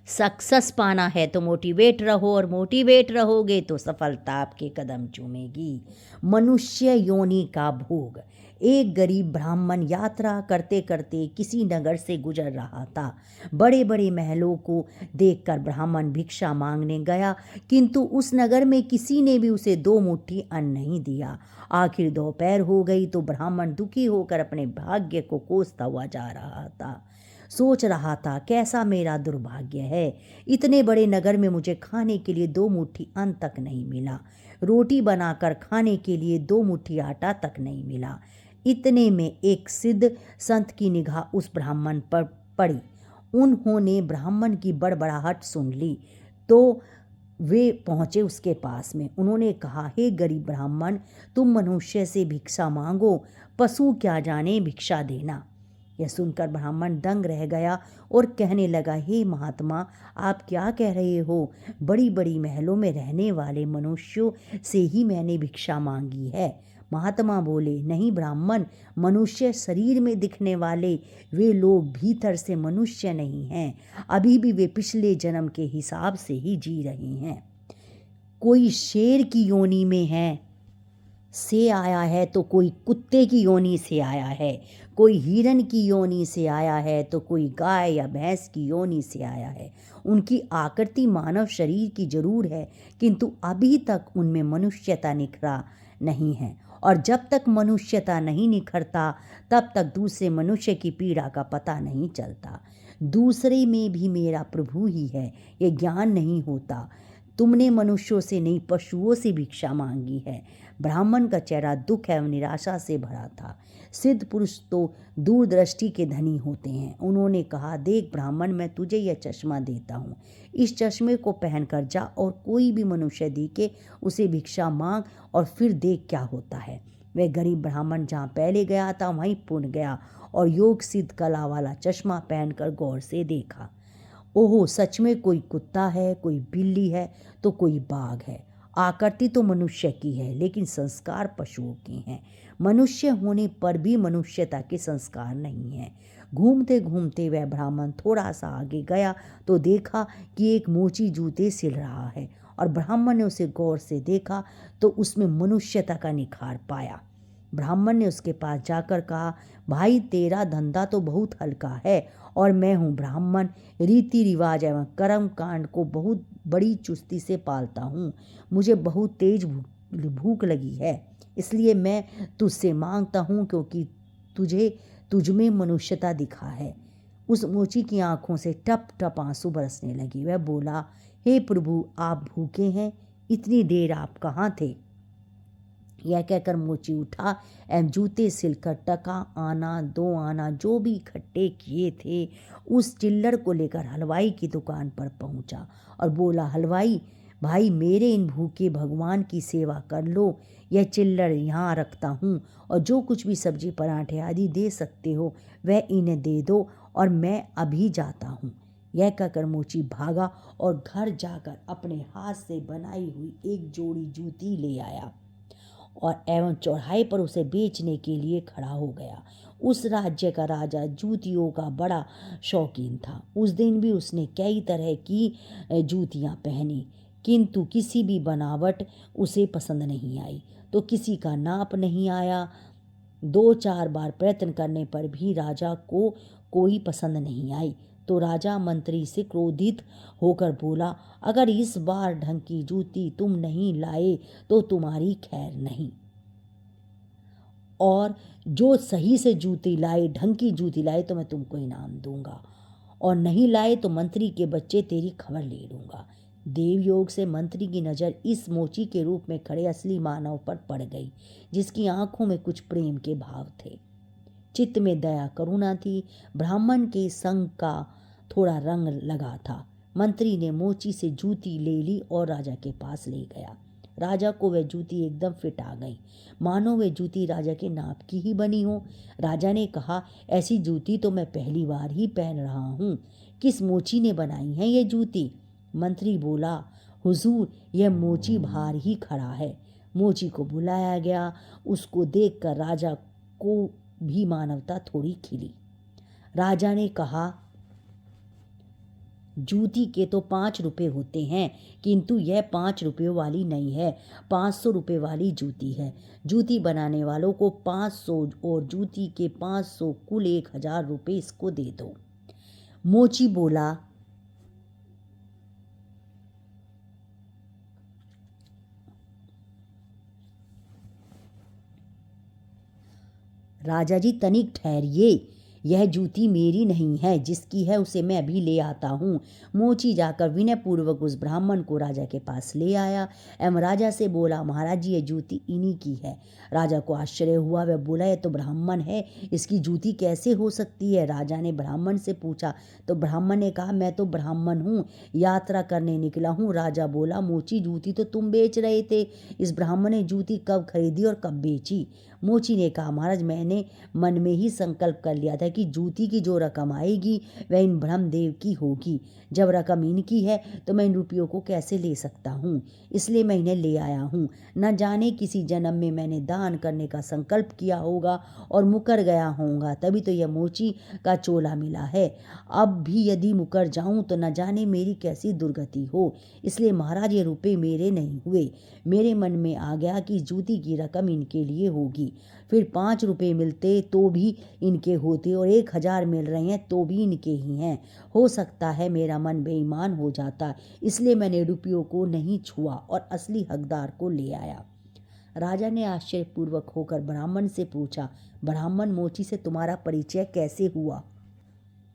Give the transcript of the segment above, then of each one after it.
Success पाना है तो मोटिवेट रहो, और मोटिवेट रहोगे तो सफलता आपके कदम चूमेगी। मनुष्य योनि का भोग। एक गरीब ब्राह्मण यात्रा करते करते किसी नगर से गुजर रहा था। बड़े बड़े महलों को देखकर ब्राह्मण भिक्षा मांगने गया, किंतु उस नगर में किसी ने भी उसे 2 मुट्ठी अन्न नहीं दिया। आखिर दोपहर हो गई तो ब्राह्मण दुखी होकर अपने भाग्य को कोसता हुआ जा रहा था। सोच रहा था, कैसा मेरा दुर्भाग्य है, इतने बड़े नगर में मुझे खाने के लिए 2 मुट्ठी अन्न तक नहीं मिला, रोटी बनाकर खाने के लिए 2 मुट्ठी आटा तक नहीं मिला। इतने में एक सिद्ध संत की निगाह उस ब्राह्मण पर पड़ी। उन्होंने ब्राह्मण की बड़बड़ाहट सुन ली तो वे पहुँचे उसके पास में। उन्होंने कहा, हे गरीब ब्राह्मण, तुम मनुष्य से भिक्षा मांगो, पशु क्या जाने भिक्षा देना। यह सुनकर ब्राह्मण दंग रह गया और कहने लगा, हे महात्मा, आप क्या कह रहे हो? बड़ी बड़ी महलों में रहने वाले मनुष्यों से ही मैंने भिक्षा मांगी है। महात्मा बोले, नहीं ब्राह्मण, मनुष्य शरीर में दिखने वाले वे लोग भीतर से मनुष्य नहीं हैं, अभी भी वे पिछले जन्म के हिसाब से ही जी रहे हैं। कोई शेर की योनि में से आया है तो कोई कुत्ते की योनि से आया है, कोई हिरन की योनि से आया है तो कोई गाय या भैंस की योनि से आया है। उनकी आकृति मानव शरीर की जरूर है, किंतु अभी तक उनमें मनुष्यता निखरा नहीं है, और जब तक मनुष्यता नहीं निखरता तब तक दूसरे मनुष्य की पीड़ा का पता नहीं चलता। दूसरे में भी मेरा प्रभु ही है, ये ज्ञान नहीं होता। तुमने मनुष्यों से नहीं, पशुओं से भिक्षा मांगी है। ब्राह्मण का चेहरा दुख एवं निराशा से भरा था। सिद्ध पुरुष तो दूरदृष्टि के धनी होते हैं। उन्होंने कहा, देख ब्राह्मण, मैं तुझे यह चश्मा देता हूँ, इस चश्मे को पहनकर जा और कोई भी मनुष्य दिखे उसे भिक्षा मांग और फिर देख क्या होता है। वह गरीब ब्राह्मण जहाँ पहले गया था वहीं पुन गया और योग सिद्ध कला वाला चश्मा पहनकर गौर से देखा। ओहो, सच में कोई कुत्ता है, कोई बिल्ली है तो कोई बाघ है। आकृति तो मनुष्य की है, लेकिन संस्कार पशुओं के हैं। मनुष्य होने पर भी मनुष्यता के संस्कार नहीं हैं। घूमते घूमते वह ब्राह्मण थोड़ा सा आगे गया तो देखा कि एक मोची जूते सिल रहा है, और ब्राह्मण ने उसे गौर से देखा तो उसमें मनुष्यता का निखार पाया। ब्राह्मण ने उसके पास जाकर कहा, भाई, तेरा धंधा तो बहुत हल्का है और मैं हूँ ब्राह्मण, रीति रिवाज एवं कर्म कांड को बहुत बड़ी चुस्ती से पालता हूँ। मुझे बहुत तेज भूख लगी है, इसलिए मैं तुझसे मांगता हूँ, क्योंकि तुझमें मनुष्यता दिखा है। उस मोची की आंखों से टप टप आंसू बरसने लगे। वह बोला, हे प्रभु, आप भूखे हैं, इतनी देर आप कहाँ थे? यह कहकर मोची उठा एवं जूते सिलकर टका आना 2 आना जो भी इकट्ठे किए थे उस चिल्लड़ को लेकर हलवाई की दुकान पर पहुंचा और बोला, हलवाई भाई, मेरे इन भूखे भगवान की सेवा कर लो। यह चिल्लड़ यहाँ रखता हूँ, और जो कुछ भी सब्जी पराठे आदि दे सकते हो वह इन्हें दे दो, और मैं अभी जाता हूँ। यह कहकर मोची भागा और घर जाकर अपने हाथ से बनाई हुई एक जोड़ी जूती ले आया और एवं चौराहे पर उसे बेचने के लिए खड़ा हो गया। उस राज्य का राजा जूतियों का बड़ा शौकीन था। उस दिन भी उसने कई तरह की जूतियां पहनी, किंतु किसी भी बनावट उसे पसंद नहीं आई, तो किसी का नाप नहीं आया। 2-4 बार प्रयत्न करने पर भी राजा को कोई पसंद नहीं आई, तो राजा मंत्री से क्रोधित होकर बोला, अगर इस बार ढंग की जूती तुम नहीं लाए तो तुम्हारी खैर नहीं, और जो सही से जूती लाए, ढंग की जूती लाए तो मैं तुमको इनाम दूंगा, और नहीं लाए तो मंत्री के बच्चे तेरी खबर ले लूँगा। देवयोग से मंत्री की नज़र इस मोची के रूप में खड़े असली मानव पर पड़ गई, जिसकी आंखों में कुछ प्रेम के भाव थे, चित्त में दया करुणा थी। ब्राह्मण के संग का थोड़ा रंग लगा था। मंत्री ने मोची से जूती ले ली और राजा के पास ले गया। राजा को वह जूती एकदम फिट आ गई, मानो वह जूती राजा के नाप की ही बनी हो। राजा ने कहा, ऐसी जूती तो मैं पहली बार ही पहन रहा हूँ, किस मोची ने बनाई है ये जूती? मंत्री बोला, हुजूर, यह मोची बाहर ही खड़ा है। मोची को बुलाया गया। उसको देखकर राजा को भी मानवता थोड़ी खिली। राजा ने कहा, जूती के तो 5 रुपये होते हैं, किंतु यह 5 रुपये वाली नहीं है, 500 रुपये वाली जूती है। जूती बनाने वालों को 500 और जूती के 500 कुल 1000 रुपये इसको दे दो। मोची बोला, राजा जी तनिक ठहरिए, यह जूती मेरी नहीं है, जिसकी है उसे मैं अभी ले आता हूँ। मोची जाकर विनय पूर्वक उस ब्राह्मण को राजा के पास ले आया एवं राजा से बोला, महाराज जी, यह जूती इन्हीं की है। राजा को आश्चर्य हुआ। वह बोला, यह तो ब्राह्मण है, इसकी जूती कैसे हो सकती है? राजा ने ब्राह्मण से पूछा तो ब्राह्मण ने कहा, मैं तो ब्राह्मण हूँ, यात्रा करने निकला हूँ। राजा बोला, मोची, जूती तो तुम बेच रहे थे, इस ब्राह्मण ने जूती कब खरीदी और कब बेची? मोची ने कहा, महाराज, मैंने मन में ही संकल्प कर लिया था कि जूती की जो रकम आएगी वह इन ब्रह्मदेव की होगी। जब रकम इनकी है तो मैं इन रुपयों को कैसे ले सकता हूँ, इसलिए मैं इन्हें ले आया हूँ। न जाने किसी जन्म में मैंने दान करने का संकल्प किया होगा और मुकर गया होऊंगा, तभी तो यह मोची का चोला मिला है। अब भी यदि मुकर जाऊँ तो न जाने मेरी कैसी दुर्गति हो, इसलिए महाराज, ये रुपये मेरे नहीं हुए। मेरे मन में आ गया कि जूती की रकम इनके लिए होगी। फिर 5 रुपये मिलते तो भी इनके होते और 1000 मिल रहे हैं तो भी इनके ही हैं। हो सकता है मेरा मन बेईमान हो जाता, इसलिए मैंने रुपयों को नहीं छुआ और असली हकदार को ले आया। राजा ने आश्चर्यपूर्वक होकर ब्राह्मण से पूछा, ब्राह्मण, मोची से तुम्हारा परिचय कैसे हुआ?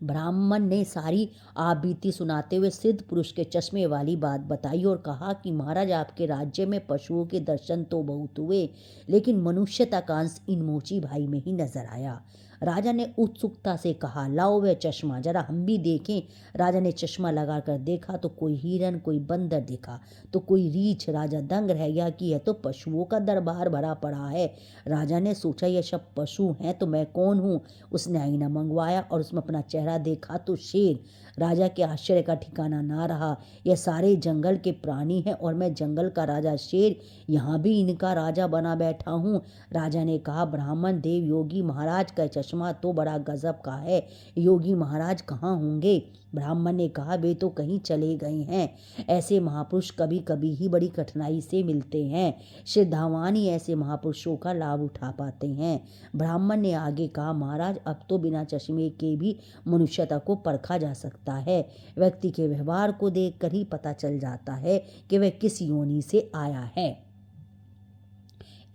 ब्राह्मण ने सारी आपबीती सुनाते हुए सिद्ध पुरुष के चश्मे वाली बात बताई और कहा कि महाराज, आपके राज्य में पशुओं के दर्शन तो बहुत हुए, लेकिन मनुष्यता का अंश इन मोची भाई में ही नजर आया। राजा ने उत्सुकता से कहा, लाओ वह चश्मा, जरा हम भी देखें। राजा ने चश्मा लगाकर देखा तो कोई हिरन, कोई बंदर दिखा तो कोई रीछ। राजा दंग रह गया कि यह तो पशुओं का दरबार भरा पड़ा है। राजा ने सोचा, यह सब पशु हैं तो मैं कौन हूँ? उसने आईना मंगवाया और उसमें अपना चेहरा देखा तो शेर। राजा के आश्चर्य का ठिकाना ना रहा। यह सारे जंगल के प्राणी हैं और मैं जंगल का राजा शेर यहाँ भी इनका राजा बना बैठा हूँ। राजा ने कहा, ब्राह्मण देव, योगी महाराज का चश्मा तो बड़ा गजब का है, योगी महाराज कहाँ होंगे? ब्राह्मण ने कहा, वे तो कहीं चले गए हैं। ऐसे महापुरुष कभी कभी ही बड़ी कठिनाई से मिलते हैं, श्रद्धावान ही ऐसे महापुरुषों का लाभ उठा पाते हैं। ब्राह्मण ने आगे कहा, महाराज, अब तो बिना चश्मे के भी मनुष्यता को परखा जा सकता है। व्यक्ति के व्यवहार को देखकर ही पता चल जाता है कि वह किस योनि से आया है।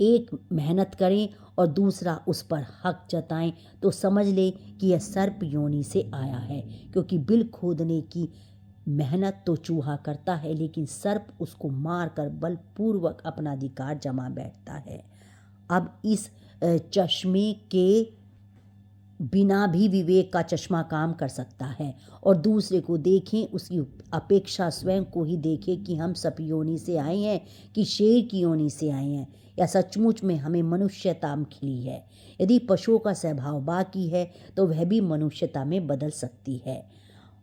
एक मेहनत करें और दूसरा उस पर हक जताएं तो समझ ले कि यह सर्प योनि से आया है, क्योंकि बिल खोदने की मेहनत तो चूहा करता है, लेकिन सर्प उसको मारकर बलपूर्वक अपना अधिकार जमा बैठता है। अब इस चश्मे के बिना भी विवेक का चश्मा काम कर सकता है। और दूसरे को देखें, उसकी अपेक्षा स्वयं को ही देखें कि हम सब योनि से आए हैं कि शेर की योनि से आए हैं, या सचमुच में हमें मनुष्यता खिली है। यदि पशुओं का स्वभाव बाकी है तो वह भी मनुष्यता में बदल सकती है।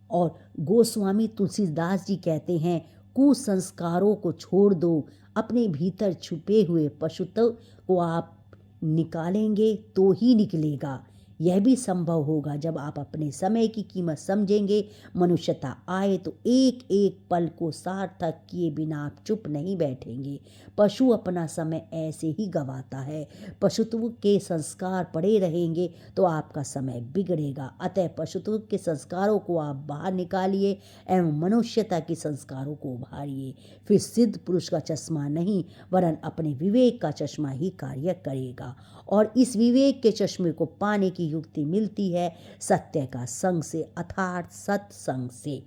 और गोस्वामी तुलसीदास जी कहते हैं, कुसंस्कारों को छोड़ दो, अपने भीतर छुपे हुए पशुत्व को आप निकालेंगे तो ही निकलेगा। यह भी संभव होगा जब आप अपने समय की कीमत समझेंगे। मनुष्यता आए तो एक एक पल को सार्थक किए बिना आप चुप नहीं बैठेंगे। पशु अपना समय ऐसे ही गंवाता है। पशुत्व के संस्कार पड़े रहेंगे तो आपका समय बिगड़ेगा। अतः पशुत्व के संस्कारों को आप बाहर निकालिए एवं मनुष्यता के संस्कारों को उभारिए। फिर सिद्ध पुरुष का चश्मा नहीं वरन अपने विवेक का चश्मा ही कार्य करेगा। और इस विवेक के चश्मे को पाने की युक्ति मिलती है सत्य का संग से, अर्थात सत्संग से।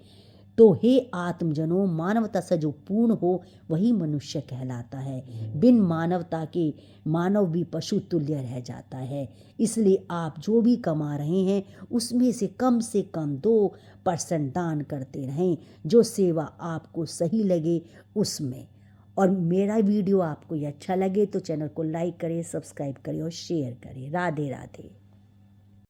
तो हे आत्मजनों, मानवता से जो पूर्ण हो वही मनुष्य कहलाता है। बिन मानवता के मानव भी पशु तुल्य रह जाता है। इसलिए आप जो भी कमा रहे हैं उसमें से कम 2% दान करते रहें, जो सेवा आपको सही लगे उसमें। और मेरा वीडियो आपको ये अच्छा लगे तो चैनल को लाइक करें, सब्सक्राइब करें और शेयर करें। राधे राधे।